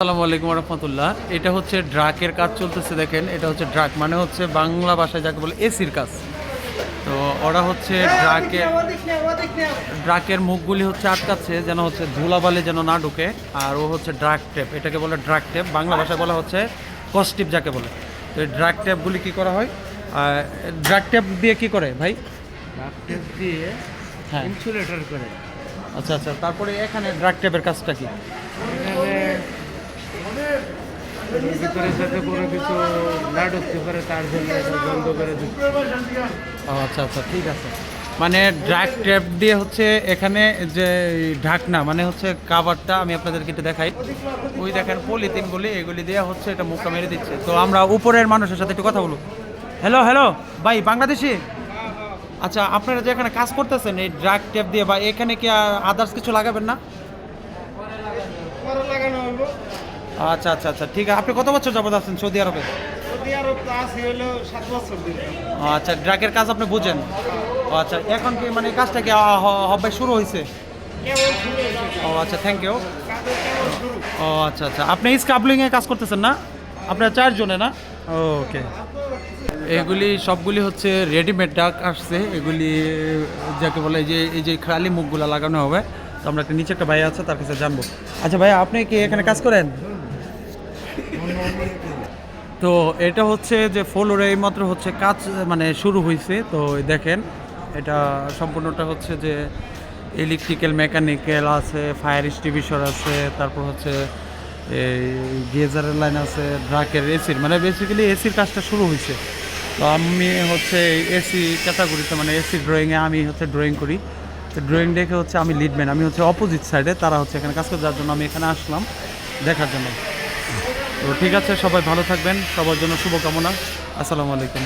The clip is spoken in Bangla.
আসসালামু আলাইকুম রহমতুল্লাহ। এটা হচ্ছে ড্রাকের কাজ চলতেছে, দেখেন এটা হচ্ছে ড্রাক মানে হচ্ছে বাংলা ভাষায় যাকে বলে এসির কাজ। তো ওরা হচ্ছে ড্রাকের মুখগুলি হচ্ছে আটকাচ্ছে যেন হচ্ছে ধুলাবালি যেন না ঢুকে। আর ও হচ্ছে ড্রাক টেপ, এটাকে বলে ড্রাক টেপ, বাংলা ভাষায় বলা হচ্ছে কস্টিপ যাকে বলে। তো এই ড্রাক টেপগুলি কী করা হয়, ড্রাক টেপ দিয়ে কী করে ভাই? ড্রাগ টেপ দিয়ে হ্যাঁ, ইনসুলেটর করে। আচ্ছা আচ্ছা। তারপরে এখানে ড্রাক টেপের কাজটা কি? এখানে এর ভিতরে যাতে কোনো কিছু না ঢুকতে পারে তার জন্য এটা বন্ধ করে দিচ্ছে। ও আচ্ছা আচ্ছা, ঠিক আছে। মানে ড্রাগ টেপ দিয়ে হচ্ছে এখানে যে ঢাকনা মানে হচ্ছে কাভারটা আমি আপনাদেরকে একটু দেখাই। ওই দেখেন পলিথিনগুলি, এগুলি দিয়ে হচ্ছে এটা মুখটা মেরে দিচ্ছে। তো আমরা উপরের মানুষের সাথে একটু কথা বলবো। হ্যালো হ্যালো ভাই, বাংলাদেশি? আচ্ছা, আপনারা যে এখানে কাজ করতেছেন এই ড্রাগ টেপ দিয়ে, বা এখানে কি আদার্স কিছু লাগাবেন না? পরে লাগানো হইব। আচ্ছা আচ্ছা আচ্ছা, ঠিক আছে। আপনি কত বছর যাবত আছেন সৌদি আরবে? সৌদি আরব তো আছে হলো 7 বছর ধরে। আচ্ছা, ড্রাগের কাজ আপনি বুঝেন? ও আচ্ছা, এখন কি মানে কাজটা কি হবে শুরু হয়েছে? কেবল শুরু হয়েছে। ও আচ্ছা, থ্যাংক ইউ। কাজের কেবল শুরু। ও আচ্ছা আচ্ছা, আপনি স্কাবলিংয়ে কাজ করতেছেন না? আপনার 4 জনে না? ওকে। এগুলি সবগুলি হচ্ছে রেডিমেড ডাক আসছে, এগুলি যাকে বলে এই যে খালি মুখগুলো লাগানো হবে। তো আমরা একটা নিচে একটা ভাই আছে, তার কাছে জানবো। আচ্ছা ভাই, আপনি কি এখানে কাজ করেন? তো এটা হচ্ছে যে ফ্লোরে এইমাত্র হচ্ছে কাজ মানে শুরু হয়েছে। তো দেখেন এটা সম্পূর্ণটা হচ্ছে যে ইলেকট্রিক্যাল, মেকানিক্যাল আছে, ফায়ার এক্সটিংগুইশার আছে, তারপর হচ্ছে এই গেজারের লাইন আছে, ড্রাকের, এসির, মানে বেসিক্যালি এসির কাজটা শুরু হয়েছে। তো আমি হচ্ছে এসি ক্যাটাগরিতে মানে এসি ড্রয়িংয়ে আমি হচ্ছে ড্রয়িং করি। তো ড্রয়িং দেখে হচ্ছে আমি লিডম্যান, আমি হচ্ছে অপোজিট সাইডে, তারা হচ্ছে এখানে কাজ করে যাওয়ার জন্য আমি এখানে আসলাম দেখার জন্য। তো ঠিক আছে, সবাই ভালো থাকবেন, সবার জন্য শুভকামনা। আসসালামু আলাইকুম।